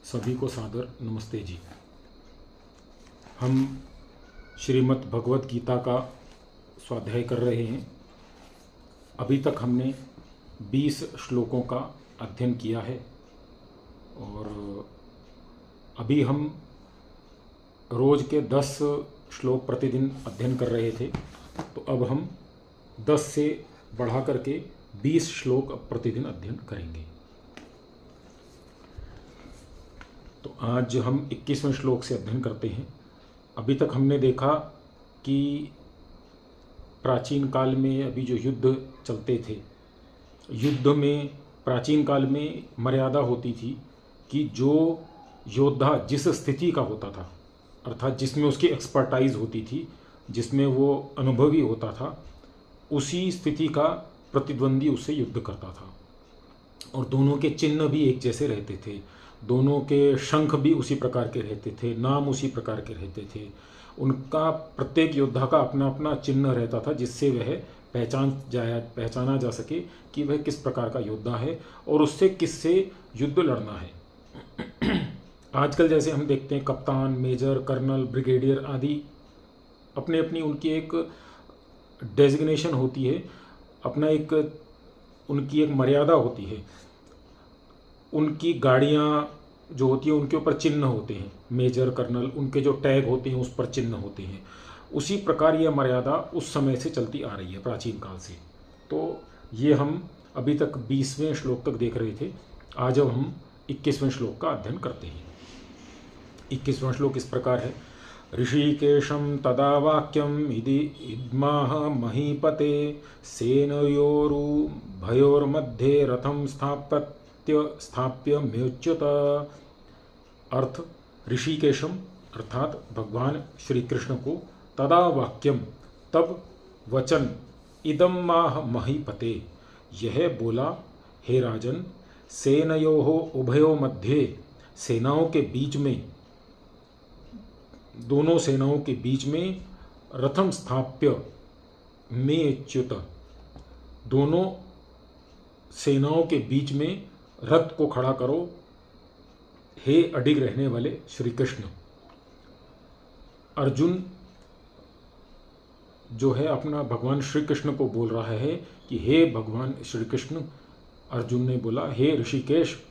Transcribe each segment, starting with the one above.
सभी को सादर नमस्ते जी। हम श्रीमद् भगवत गीता का स्वाध्याय कर रहे हैं। अभी तक हमने 20 श्लोकों का अध्ययन किया है और अभी हम रोज़ के 10 श्लोक प्रतिदिन अध्ययन कर रहे थे, तो अब हम 10 से बढ़ा करके 20 श्लोक प्रतिदिन अध्ययन करेंगे। तो आज हम 21वें श्लोक से अध्ययन करते हैं। अभी तक हमने देखा कि प्राचीन काल में अभी जो युद्ध चलते थे, युद्ध में प्राचीन काल में मर्यादा होती थी कि जो योद्धा जिस स्थिति का होता था, अर्थात जिसमें उसकी एक्सपर्टाइज होती थी, जिसमें वो अनुभवी होता था, उसी स्थिति का प्रतिद्वंदी उससे युद्ध करता था। और दोनों के चिन्ह भी एक जैसे रहते थे, दोनों के शंख भी उसी प्रकार के रहते थे, नाम उसी प्रकार के रहते थे। उनका प्रत्येक योद्धा का अपना अपना चिन्ह रहता था, जिससे वह पहचाना जा सके कि वह किस प्रकार का योद्धा है और उससे किससे युद्ध लड़ना है। आजकल जैसे हम देखते हैं कप्तान, मेजर, कर्नल, ब्रिगेडियर आदि अपने अपनी उनकी एक डेजिग्नेशन होती है, अपना एक उनकी एक मर्यादा होती है। उनकी गाड़ियाँ जो होती हैं उनके ऊपर चिन्ह होते हैं, मेजर, कर्नल, उनके जो टैग होते हैं उस पर चिन्ह होते हैं। उसी प्रकार यह मर्यादा उस समय से चलती आ रही है, प्राचीन काल से। तो ये हम अभी तक 20वें श्लोक तक देख रहे थे। आज अब हम 21वें श्लोक का अध्ययन करते हैं। 21वां श्लोक इस प्रकार है। ऋषिकेशं तदा वाक्यम इद्माह महीपते सेनयोरुभयोर्मध्ये रथम स्थाप्य म्योच्युत। अर्थ, ऋषिकेशम अर्थात भगवान श्री कृष्ण को, तदा वाक्यम तब वचन, इदम माह महीपते यह बोला, हे राजन, सेनयोः उभयो मध्ये सेनाओं के बीच में, दोनों सेनाओं के बीच में, रथम स्थाप्य मेच्युत दोनों सेनाओं के बीच में रथ को खड़ा करो, हे अडिग रहने वाले श्री कृष्ण। अर्जुन जो है अपना भगवान श्री कृष्ण को बोल रहा है कि हे भगवान श्री कृष्ण। अर्जुन ने बोला, हे ऋषिकेश,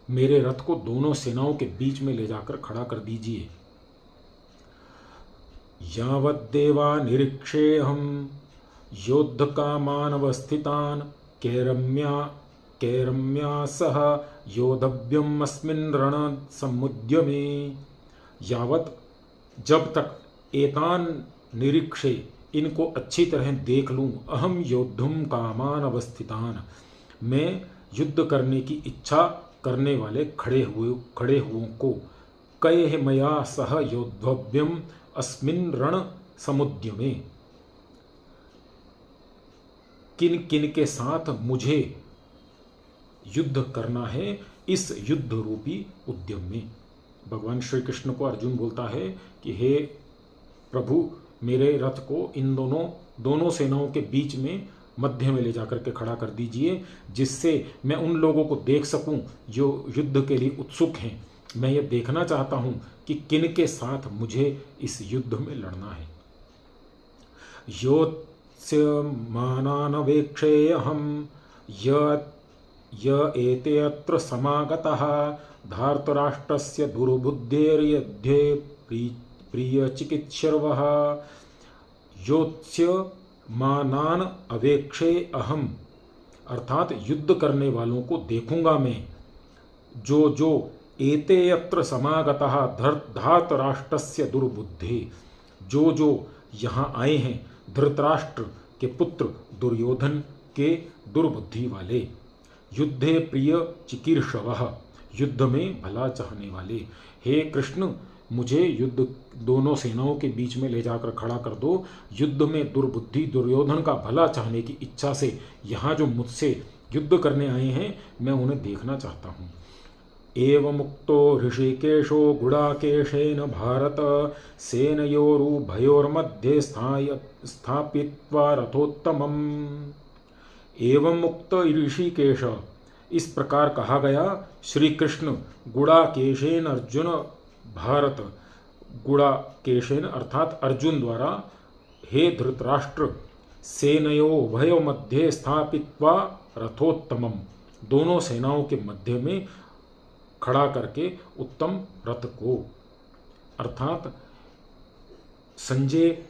मेरे रथ को दोनों सेनाओं के बीच में ले जाकर खड़ा कर दीजिए। यावद्देवा निरीक्षेऽहं योद्धकामानवस्थितान् कैरम्या सह योद्धव्यम् अस्मिन् रणसमुद्यमे। यावत जब तक, एतान निरीक्षे इनको अच्छी तरह देख लूँ, अहम योद्धुम कामान अवस्थितान मैं युद्ध करने की इच्छा करने वाले खड़े हुओं को, कय मया सह योद्धव्यम अस्मिन् रण समुद्यमे किन किन के साथ मुझे युद्ध करना है इस युद्ध रूपी उद्यम में। भगवान श्री कृष्ण को अर्जुन बोलता है कि हे प्रभु, मेरे रथ को इन दोनों सेनाओं के बीच में मध्य में ले जाकर के खड़ा कर दीजिए, जिससे मैं उन लोगों को देख सकूं जो युद्ध के लिए उत्सुक हैं। मैं ये देखना चाहता हूं कि किन के साथ मुझे इस युद्ध में लड़ना है। योत्स्यमानानवेक्षेऽहं य एते अत्र समागतः धार्तराष्ट्रस्य दुर्बुद्धेर्यध्ये प्रियचिकित्सर्वः। योत्स्यमानान अवेक्षेऽहं अर्थात युद्ध करने वालों को देखूंगा मैं, जो एते अत्र समागतः धार्तराष्ट्रस्य दुर्बुद्धे, जो यहाँ आए हैं धृतराष्ट्र के पुत्र दुर्योधन के दुर्बुद्धि वाले। युद्धे प्रिय चिकीर्षवः युद्ध में भला चाहने वाले। हे कृष्ण, मुझे युद्ध दोनों सेनाओं के बीच में ले जाकर खड़ा कर दो। युद्ध में दुर्बुद्धि दुर्योधन का भला चाहने की इच्छा से यहाँ जो मुझसे युद्ध करने आए हैं, मैं उन्हें देखना चाहता हूँ। एवमुक्तो ऋषिकेशो गुडाकेशेन भारत सेनयोरुभयोर्मध्ये स्थापित्वा रथोत्तमम्। एवं मुक्त ऋषिकेश, इस प्रकार कहा गया, श्री कृष्ण गुड़ाकेशेन अर्जुन भारत, गुड़ाकेशेन अर्थात अर्जुन द्वारा, हे धृतराष्ट्र, सेनयो उभयो मध्ये स्थापित्वा रथोत्तमम, दोनों सेनाओं के मध्य में खड़ा करके उत्तम रथ को, अर्थात संजय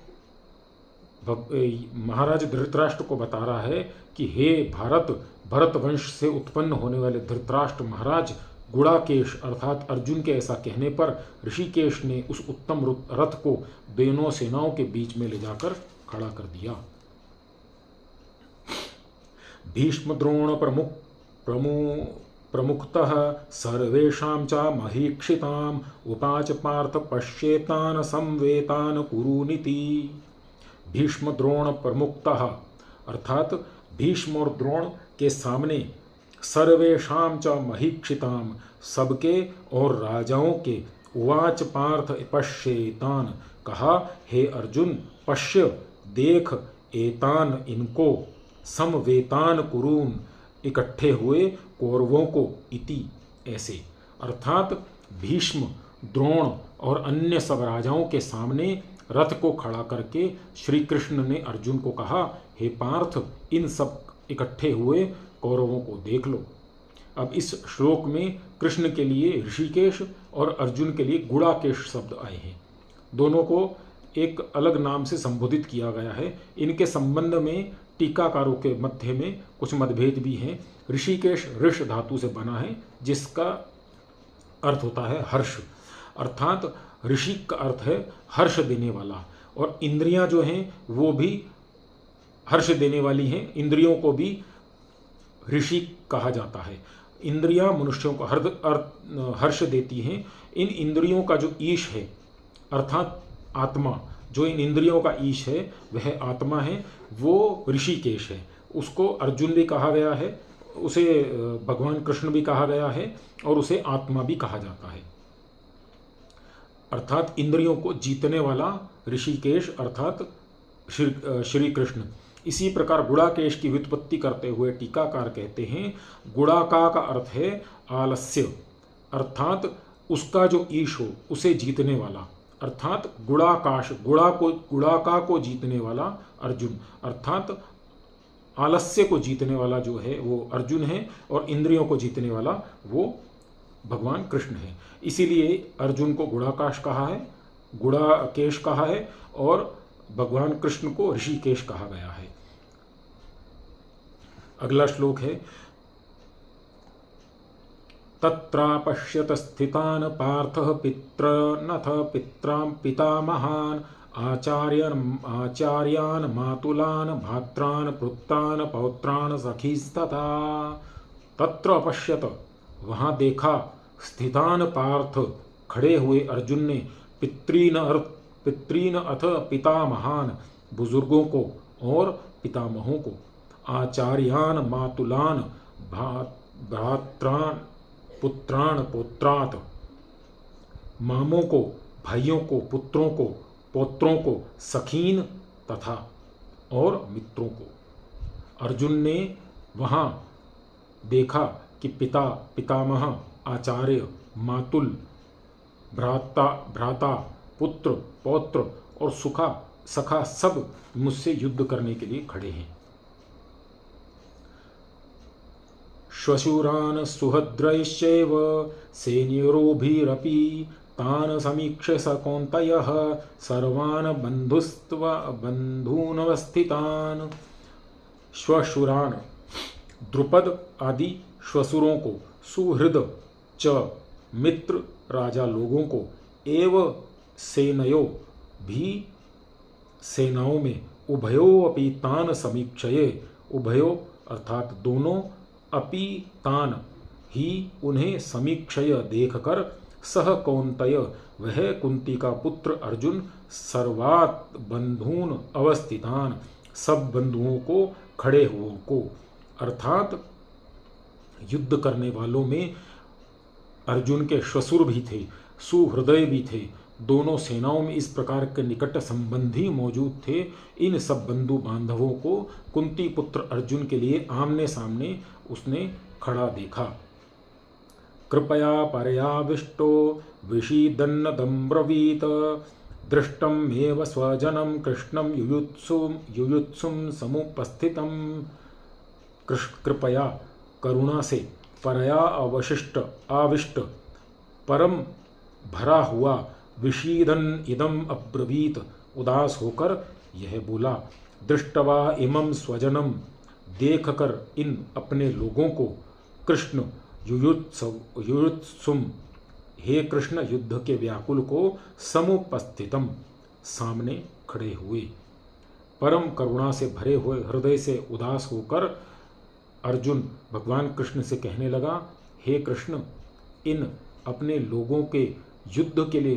महाराज धृतराष्ट्र को बता रहा है कि हे भारत, भरत वंश से उत्पन्न होने वाले धृतराष्ट्र महाराज, गुड़ाकेश अर्थात अर्जुन के ऐसा कहने पर ऋषिकेश ने उस उत्तम रथ को दोनों सेनाओं के बीच में ले जाकर खड़ा कर दिया। भीष्म द्रोण प्रमुखतः सर्वेषां च महीक्षिताम् उपाच पार्थ पश्येतान् संवेतान् कुरुनिति। भीष्म द्रोण प्रमुखतः अर्थात भीष्म और द्रोण के सामने, सर्वेषां च महीक्षिताम् सबके और राजाओं के, उवाच पार्थ पश्येतान् कहा, हे अर्जुन पश्य देख, एतान इनको, समवेतान कुरून इकट्ठे हुए कौरवों को, इति ऐसे, अर्थात भीष्म द्रोण और अन्य सब राजाओं के सामने रथ को खड़ा करके श्री कृष्ण ने अर्जुन को कहा, हे पार्थ, इन सब इकट्ठे हुए कौरवों को देख लो। अब इस श्लोक में कृष्ण के लिए ऋषिकेश और अर्जुन के लिए गुड़ाकेश शब्द आए हैं। दोनों को एक अलग नाम से संबोधित किया गया है। इनके संबंध में टीकाकारों के मध्य में कुछ मतभेद भी हैं। ऋषिकेश ऋष धातु से बना है, जिसका अर्थ होता है हर्ष, अर्थात ऋषि का अर्थ है हर्ष देने वाला, और इंद्रियां जो हैं वो भी हर्ष देने वाली हैं। इंद्रियों को भी ऋषि कहा जाता है। इंद्रियां मनुष्यों को हर्ष देती हैं। इन इंद्रियों का जो ईश है अर्थात आत्मा, जो इन इंद्रियों का ईश है वह आत्मा है, वो ऋषिकेश है। उसको अर्जुन भी कहा गया है, उसे भगवान कृष्ण भी कहा गया है, और उसे आत्मा भी कहा जाता है, अर्थात इंद्रियों को जीतने वाला ऋषिकेश अर्थात श्री कृष्ण। इसी प्रकार गुड़ाकेश की व्युत्पत्ति करते हुए टीकाकार कहते हैं, गुड़ाका का अर्थ है आलस्य, अर्थात उसका जो ईश हो उसे जीतने वाला, अर्थात गुड़ाकाश, गुड़ाका को जीतने वाला अर्जुन, अर्थात आलस्य को जीतने वाला जो है वो अर्जुन है, और इंद्रियों को जीतने वाला वो भगवान कृष्ण है। इसीलिए अर्जुन को गुड़ाकाश कहा है, गुड़ाकेश कहा है, और भगवान कृष्ण को ऋषिकेश कहा गया है। अगला श्लोक है, तत्रापश्यत स्थितान् पार्थः पितॄनथ पितामहान् आचार्यान् मातुलान् भात्रान् पुत्रान् पौत्रान् सखीस्तथा। तत्र अपश्यत वहाँ देखा, स्थितान् पार्थ खड़े हुए अर्जुन ने, पितॄन अथ पितामहान बुजुर्गों को और पितामहों को, आचार्यान मातुलान भ्रात्रान पुत्रान पौत्रात, मामों को भाइयों को पुत्रों को पौत्रों को, सखीन तथा और मित्रों को। अर्जुन ने वहाँ देखा कि पिता पितामह, आचार्य, मातुल, भ्राता, पुत्र, पौत्र और सखा सब मुझसे युद्ध करने के लिए खड़े हैं। श्वशुरान् सुहद्रैश्चैव सेनयोरभिरपि तान् समीक्ष्य स कौन्तेयः सर्वान् बन्धूनवस्थितान्। श्वशुरान् द्रुपद आदि श्वशुरों को, सुहृद च मित्र राजा लोगों को, एव सेनयो भी सेनाओं में, उभयो अपि तान समीक्षये, उभयो अर्थात दोनों, अपि तान ही उन्हें, समीक्षय देखकर, सह कौन्तेय वह कुंती का पुत्र अर्जुन, सर्वात बंधून अवस्थितान सब बंधुओं को, खड़े हुओं को, अर्थात युद्ध करने वालों में अर्जुन के श्वशुर भी थे, सुहृदय भी थे। दोनों सेनाओं में इस प्रकार के निकट संबंधी मौजूद थे। इन सब बंधु बांधवों को कुंती पुत्र अर्जुन के लिए आमने सामने उसने खड़ा देखा। कृपया परयाविष्टो विषीदन्नदम्ब्रवीत दृष्टं मेव स्वजनं कृष्णं युयुत्सुं समुपस्थितं। कृपया करुणा से परया आविष्ट परम भरा हुआ विषीदन इदम अब्रवीत उदास होकर यह बोला। दृष्टवा इमं स्वजनम देखकर इन अपने लोगों को कृष्ण युयुत्सुम हे कृष्ण युद्ध के व्याकुल को समुपस्थितम सामने खड़े हुए। परम करुणा से भरे हुए हृदय से उदास होकर अर्जुन भगवान कृष्ण से कहने लगा, हे कृष्ण, इन अपने लोगों के युद्ध के लिए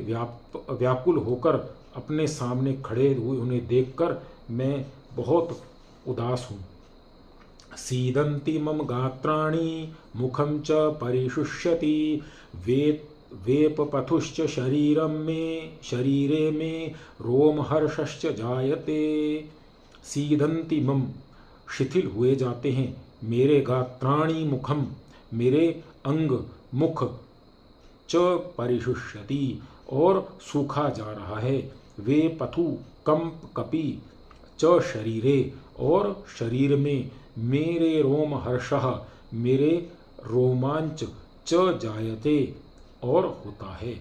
व्याकुल होकर अपने सामने खड़े हुए उन्हें देखकर मैं बहुत उदास हूँ। सीदन्ति मम गात्राणि मुखं च परिशुष्यति वेपपथुश्च शरीरे में रोमहर्षश्च जायते। सीदन्ति मम शिथिल हुए जाते हैं मेरे गात्राणि मुखम मेरे अंग मुख च परिशुष्यति और सूखा जा रहा है। वे पथु कंप कपि च शरीरे और शरीर में मेरे रोम हर्षः मेरे रोमांच च जायते और होता है।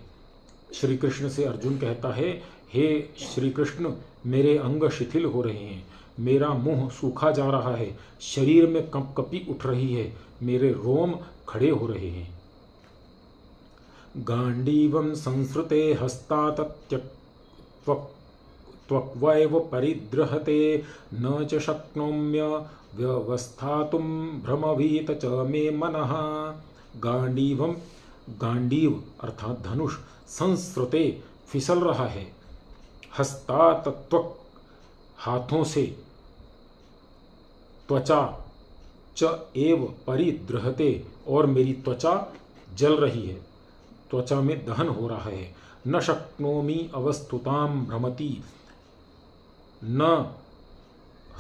श्री कृष्ण से अर्जुन कहता है, हे श्री कृष्ण, मेरे अंग शिथिल हो रहे हैं, मेरा मुंह सूखा जा रहा है, शरीर में कंपकपी उठ रही है, मेरे रोम खड़े हो रहे हैं। गांडीवं संसृते हस्तात् त्वक्वैव परिदृहते न च शक्नोम्य व्यवस्थातुं भ्रमवीत च मे मनः। गांडीव अर्थात धनुष संसृते फिसल रहा है, हस्तात् त्वक् हाथों से, त्वचा च एव परिदृहते और मेरी त्वचा जल रही है, त्वचा में दहन हो रहा है। न शक्नोमि अवस्थुताम भ्रमति, न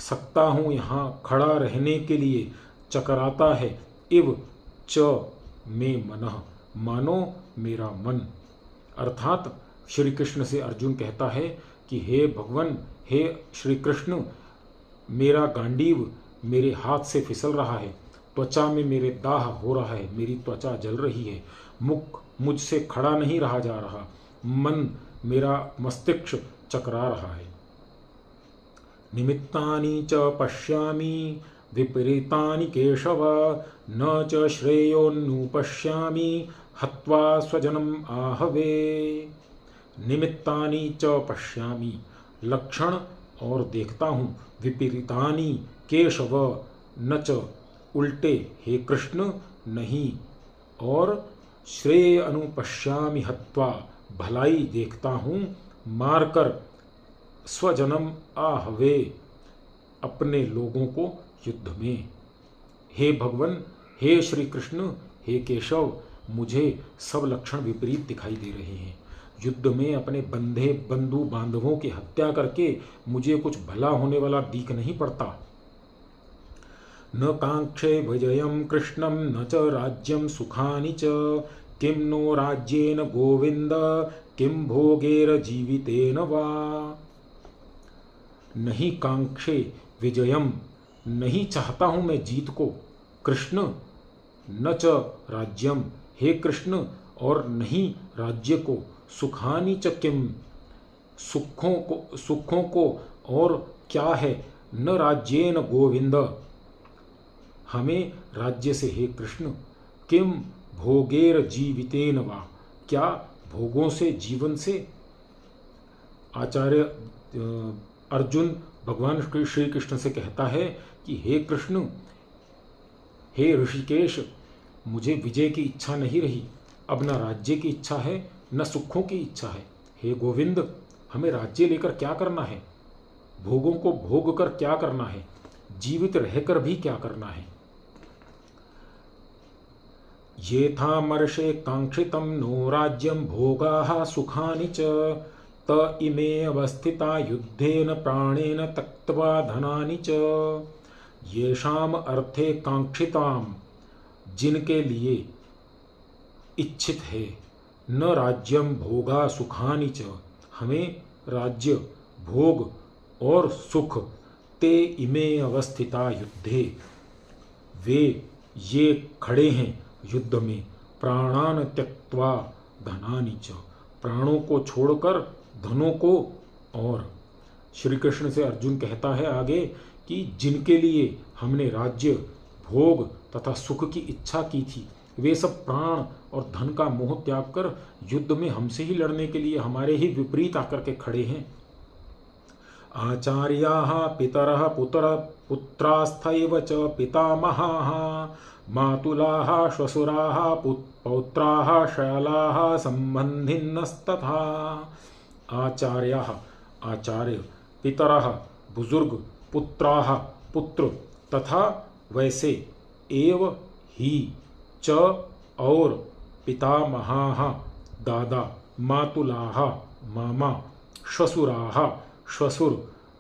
सकता हूँ यहाँ खड़ा रहने के लिए, चकराता है। इव च मे मनः, मानो मेरा मन। अर्थात श्री कृष्ण से अर्जुन कहता है कि हे भगवान, हे श्री कृष्ण, मेरा गांडीव मेरे हाथ से फिसल रहा है, त्वचा में मेरे दाह हो रहा है, मेरी त्वचा जल रही है, मुख मुझसे खड़ा नहीं रहा जा रहा, मन मेरा मस्तिष्क चकरा रहा है। निमित्तानि च पश्यामि विपरीतानि केशव न च श्रेयोन्नुपश्यामि हत्वा स्वजनम आहवे। निमित्तानि च पश्यामि, लक्षण और देखता हूँ, विपरीतानि केशव न च उल्टे हे कृष्ण नहीं, और श्रेय अनुपश्यामि हत्वा भलाई देखता हूँ मारकर, स्वजनम आहवे अपने लोगों को युद्ध में। हे भगवान, हे श्री कृष्ण, हे केशव, मुझे सब लक्षण विपरीत दिखाई दे रहे हैं। युद्ध में अपने बंधु बांधवों की हत्या करके मुझे कुछ भला होने वाला दिख नहीं पड़ता। न कांक्षे विजयं कृष्णं न च राज्यं सुखानि च किं नो राज्येन गोविंद किं भोगेर जीवितेन वा। नहीं कांक्षे विजयम, नहीं चाहता हूं मैं जीत को, कृष्ण न च राज्यम, हे कृष्ण, और नहीं राज्य को, सुखानि च किम, सुखों को और क्या है, न राज्येन गोविंद, हमें राज्य से हे कृष्ण, किम भोगेर जीवितेन वा, क्या भोगों से, जीवन से। आचार्य अर्जुन भगवान श्री कृष्ण से कहता है कि हे कृष्ण, हे ऋषिकेश, मुझे विजय की इच्छा नहीं रही, अब न राज्य की इच्छा है न सुखों की इच्छा है। हे गोविंद, हमें राज्य लेकर क्या करना है, भोगों को भोग कर क्या करना है, जीवित रहकर भी क्या करना है। येथामर्षे कांक्षितं नो राज्यं भोगाः सुखानि च त इमे अवस्थिता युद्धेन प्राणेन त्यक्त्वा धनानि च। येषाम अर्थे कांक्षिताम जिनके लिए इच्छित है, न राज्यम भोगा सुखानि च, हमें राज्य भोग और सुख, ते इमे अवस्थिता युद्धे, वे ये खड़े हैं युद्ध में, प्राणान त्यक्त्वा धनानि च, प्राणों को छोड़कर धनों को। और श्री कृष्ण से अर्जुन कहता है आगे कि जिनके लिए हमने राज्य भोग तथा सुख की इच्छा की थी, वे सब प्राण और धन का मोह त्याग कर युद्ध में हमसे ही लड़ने के लिए हमारे ही विपरीत आकर के खड़े हैं। आचार्याः पितरः पुत्रास्थैव च पितामहाः, मातुलाः श्वशुराः पौत्राः शैलाः संबंधिनस्तथा। आचार्याः आचार्य, पितरः बुजुर्ग, पुत्राः पुत्र, तथा वैसे, एव ही च और, पितामहाः दादा, मातुलाः मामा, श्वशुराः श्वशुर,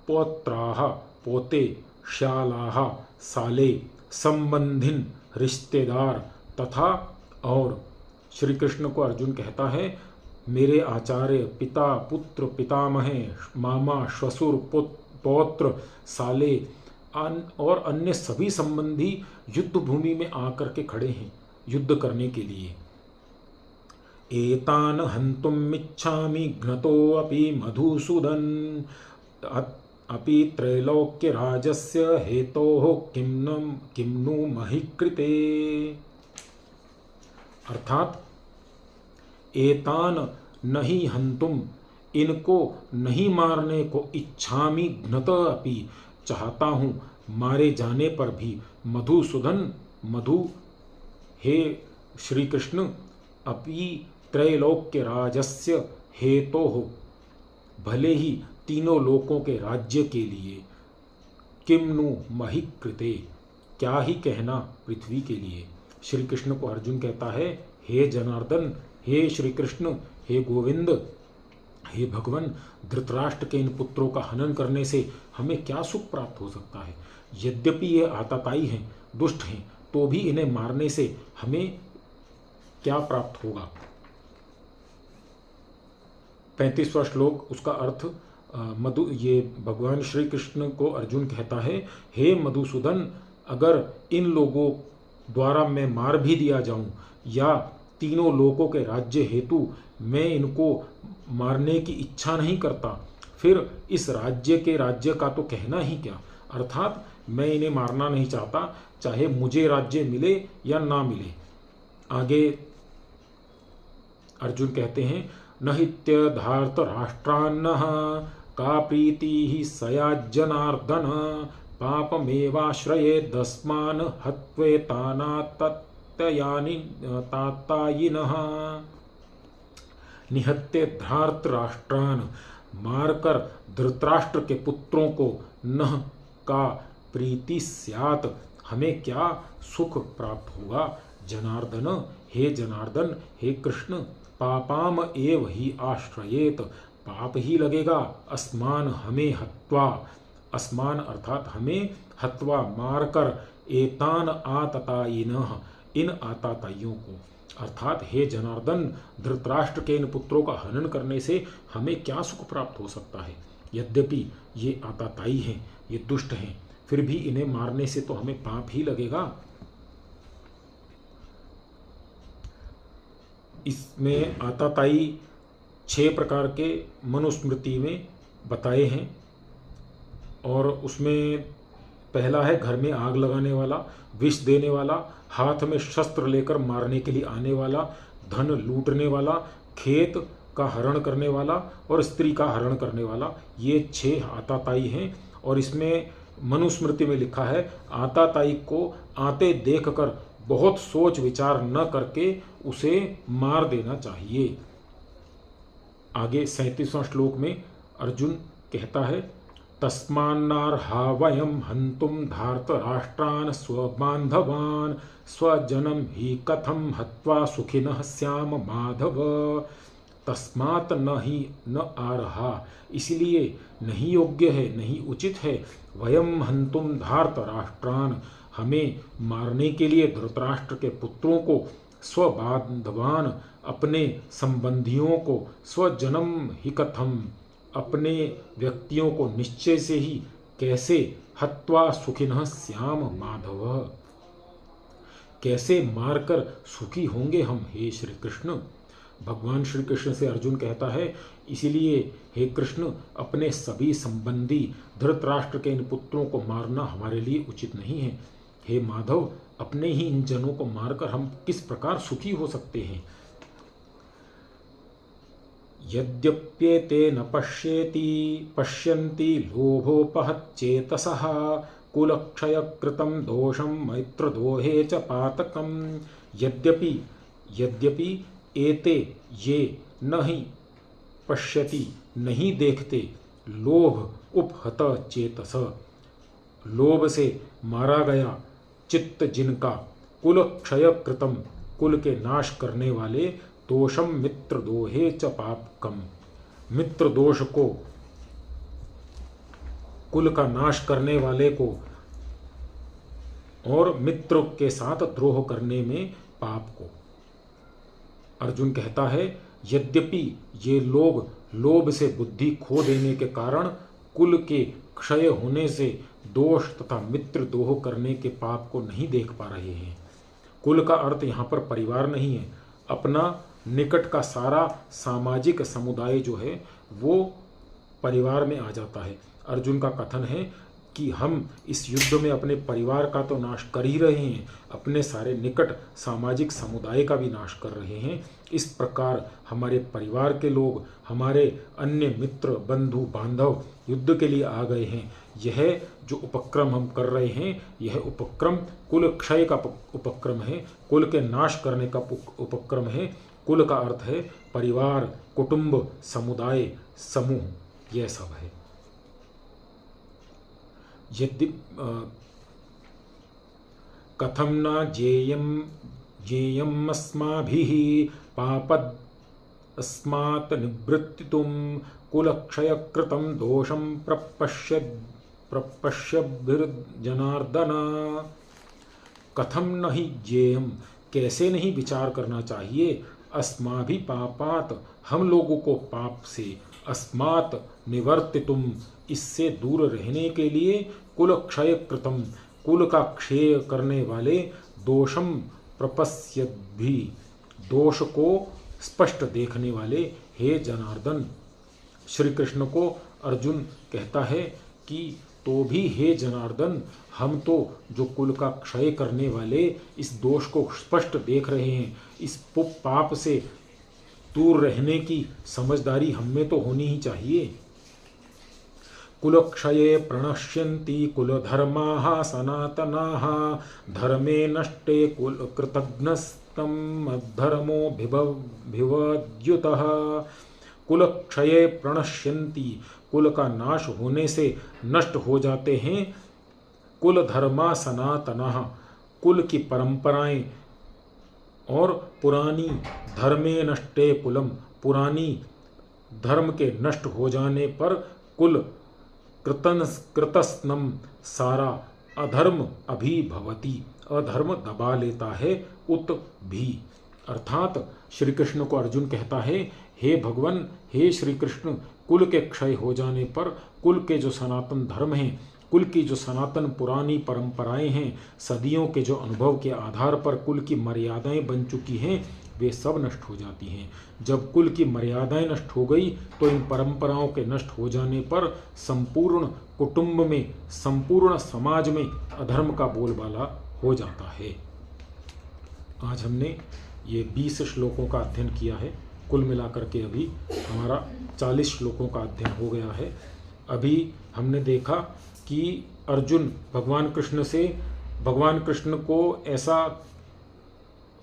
पौत्राः पोते, श्यालाः साले, संबंधिन रिश्तेदार, तथा और। श्री कृष्ण को अर्जुन कहता है मेरे आचार्य, पिता, पुत्र, पितामहे, मामा, श्वशुर, पौत्र, साले और अन्य सभी संबंधी युद्ध भूमि में आकर के खड़े हैं युद्ध करने के लिए। एतान हन्तुम् इच्छामि घ्नतोऽपि मधुसूदन, अपि त्रैलोक्यराजस्य हेतोः किं नु महि कृते। अर्थात एतान नहीं हंतुम, इनको नहीं मारने को, इच्छामि घ्नत अपि, चाहता हूँ मारे जाने पर भी, मधुसूदन मधु हे श्री कृष्ण, अपि त्रैलोक्य राजस्य हेतोः, भले ही तीनों लोकों के राज्य के लिए, किम नु महि कृते, क्या ही कहना पृथ्वी के लिए। श्री कृष्ण को अर्जुन कहता है हे जनार्दन, हे श्री कृष्ण, हे गोविंद, हे भगवान, धृतराष्ट्र के इन पुत्रों का हनन करने से हमें क्या सुख प्राप्त हो सकता है। यद्यपि ये आतताई हैं, दुष्ट हैं, तो भी इन्हें मारने से हमें क्या प्राप्त होगा। 35वां श्लोक, उसका अर्थ ये भगवान श्री कृष्ण को अर्जुन कहता है हे मधुसूदन, अगर इन लोगों द्वारा मैं मार भी दिया जाऊं या तीनों लोकों के राज्य हेतु मैं इनको मारने की इच्छा नहीं करता, फिर इस राज्य का तो कहना ही क्या। अर्थात मैं इन्हें मारना नहीं चाहता, चाहे मुझे राज्य मिले या ना मिले। आगे अर्जुन कहते हैं न हित्यधार्त राष्ट्रान्नः का प्रीति ही सया जनार्दन, पापमेवाश्रये दस्मान हत्वेताना तत्तयानि तातायिनः। निहत्य धार्त राष्ट्रान, मारकर धृतराष्ट्र के पुत्रों को, नह का प्रीति स्यात, हमें क्या सुख प्राप्त होगा। जनार्दन, हे जनार्दन, हे कृष्ण, पापाम एव ही आश्रयेत, पाप ही लगेगा, अस्मान हमें हत्वा, अस्मान अर्थात हमें, हत्वा मारकर, एतान आततायिनः, इन आताताइयों को। अर्थात हे जनार्दन, धृतराष्ट्र के इन पुत्रों का हनन करने से हमें क्या सुख प्राप्त हो सकता है। यद्यपि ये आताताई हैं, ये दुष्ट हैं, फिर भी इन्हें मारने से तो हमें पाप ही लगेगा। इसमें आताताई 6 प्रकार के मनुस्मृति में बताए हैं, और उसमें पहला है घर में आग लगाने वाला, विष देने वाला, हाथ में शस्त्र लेकर मारने के लिए आने वाला, धन लूटने वाला, खेत का हरण करने वाला और स्त्री का हरण करने वाला। ये 6 आताताई हैं। और इसमें मनुस्मृति में लिखा है आताताई को आते देखकर बहुत सोच विचार न करके उसे मार देना चाहिए। आगे 37वां श्लोक में अर्जुन कहता है तस्मान्नार्हा वयं हन्तुं धार्तराष्ट्रान् स्वबान्धवान् स्वजनं हि कथं हत्वा सुखिनः स्याम माधव। तस्मात् न आर्हा, इसलिए नहीं योग्य है, नहीं उचित है, वयं हन्तुं धार्तराष्ट्रान्, हमें मारने के लिए धृतराष्ट्र के पुत्रों को, स्वबांधवान अपने संबंधियों को, स्वजनम ही कथम अपने व्यक्तियों को निश्चय से ही कैसे हत्वा सुखिनः श्याम माधव, कैसे मारकर सुखी होंगे हम हे श्री कृष्ण। भगवान श्री कृष्ण से अर्जुन कहता है, इसीलिए हे कृष्ण अपने सभी संबंधी धृतराष्ट्र के इन पुत्रों को मारना हमारे लिए उचित नहीं है। हे माधव, अपने ही इन जनों को मारकर हम किस प्रकार सुखी हो सकते हैं। यद्यप्येते न पश्यन्ति लोभोपहच्चेतसः कुलक्षय कृतं दोषं मैत्रदोहे च पातकम्। यद्यपि एते ये नहीं पश्यति नहीं देखते, लोभ उपहत चेतस लोभ से मारा गया चित्त जिनका, कुल क्षय कृतम कुल के नाश करने वाले, दोषम मित्र दोहे च पापकम मित्र दोष को, कुल का नाश करने वाले को और मित्र के साथ द्रोह करने में पाप को। अर्जुन कहता है, यद्यपि ये लोग लोभ से बुद्धि खो देने के कारण कुल के क्षय होने से दोष तथा मित्र द्रोह करने के पाप को नहीं देख पा रहे हैं। कुल का अर्थ यहाँ पर परिवार नहीं है, अपना निकट का सारा सामाजिक समुदाय जो है वो परिवार में आ जाता है। अर्जुन का कथन है कि हम इस युद्ध में अपने परिवार का तो नाश कर ही रहे हैं, अपने सारे निकट सामाजिक समुदाय का भी नाश कर रहे हैं। इस प्रकार हमारे परिवार के लोग, हमारे अन्य मित्र बंधु बांधव युद्ध के लिए आ गए हैं। यह जो उपक्रम हम कर रहे हैं, यह उपक्रम कुल क्षय का उपक्रम है, कुल के नाश करने का उपक्रम है। कुल का अर्थ है परिवार, कुटुंब, समुदाय, समूह, यह सब है। यदि कथम न जेयम् अस्माभिः पापदस्मात् निवृत्तितुं कुलक्षयकृतं दोषं प्रपश्यभिर्जनार्दन। कथम नहीं जेयम्, कैसे नहीं विचार करना चाहिए, अस्माभि पापात हम लोगों को पाप से, अस्मात् निवर्तितुम इससे दूर रहने के लिए, कुल क्षय कृतम कुल का क्षय करने वाले, दोषम प्रपश्यद्भि दोष को स्पष्ट देखने वाले, हे जनार्दन। श्री कृष्ण को अर्जुन कहता है कि तो भी हे जनार्दन, हम तो जो कुल का क्षय करने वाले इस दोष को स्पष्ट देख रहे हैं, इस पाप से दूर रहने की समझदारी हमें तो होनी ही चाहिए। कुलक्षये प्रणश्यन्ति कुलधर्माः सनातनाः, धर्मे नष्टे कुल कृतघ्नस्तं मद्धर्मो भिवद्युतः। कुलक्षये प्रणश्यन्ति कुल का नाश होने से नष्ट हो जाते हैं, कुल धर्मा सनातनः कुल की परंपराएं, और पुरानी धर्मे नष्टे कुलम पुरानी धर्म के नष्ट हो जाने पर कुल कृतस्नम सारा अधर्म अभिभवति अधर्म दबा लेता है, उत भी। अर्थात श्री कृष्ण को अर्जुन कहता है, हे भगवान, हे श्री कृष्ण, कुल के क्षय हो जाने पर कुल के जो सनातन धर्म हैं, कुल की जो सनातन पुरानी परंपराएं हैं, सदियों के जो अनुभव के आधार पर कुल की मर्यादाएं बन चुकी हैं, वे सब नष्ट हो जाती हैं। जब कुल की मर्यादाएं नष्ट हो गई तो इन परंपराओं के नष्ट हो जाने पर संपूर्ण कुटुंब में, संपूर्ण समाज में अधर्म का बोलबाला हो जाता है। आज हमने ये 20 श्लोकों का अध्ययन किया है। कुल मिलाकर के अभी हमारा 40 श्लोकों का अध्ययन हो गया है। अभी हमने देखा कि अर्जुन भगवान कृष्ण को ऐसा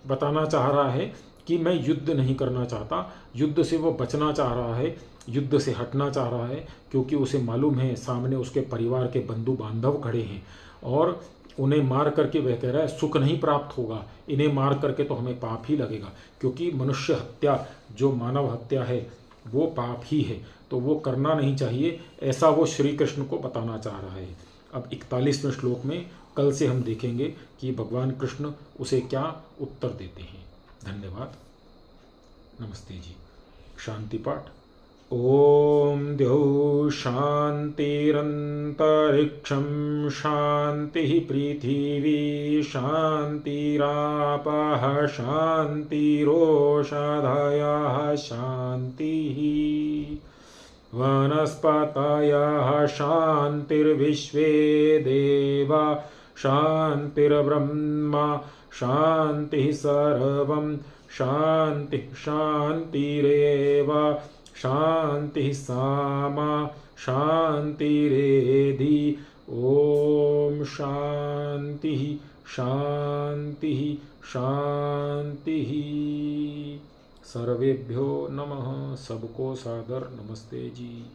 बताना चाह रहा है कि मैं युद्ध नहीं करना चाहता, युद्ध से वो बचना चाह रहा है, युद्ध से हटना चाह रहा है, क्योंकि उसे मालूम है सामने उसके परिवार के बंधु बांधव खड़े हैं और उन्हें मार करके वह कह रहा है सुख नहीं प्राप्त होगा, इन्हें मार करके तो हमें पाप ही लगेगा, क्योंकि मनुष्य हत्या, जो मानव हत्या है वो पाप ही है, तो वो करना नहीं चाहिए, ऐसा वो श्री कृष्ण को बताना चाह रहा है। अब 41वें श्लोक में कल से हम देखेंगे कि भगवान कृष्ण उसे क्या उत्तर देते हैं। धन्यवाद। नमस्ते जी। शांति पाठ। ओम द्यौः शान्तिरन्तरिक्षं शान्तिः पृथिवी शान्तिरापः शान्तिरोषधयः शान्तिः वनस्पतयः शान्तिर्विश्वे देवा शान्तिर्ब्रह्म शान्तिः सर्वं शान्तिः शान्तिरेव शान्तिः सामा शान्तिरेधि। ओम शान्तिः शान्तिः शान्तिः। सर्वेभ्यो नमः। सबको सादर नमस्ते जी।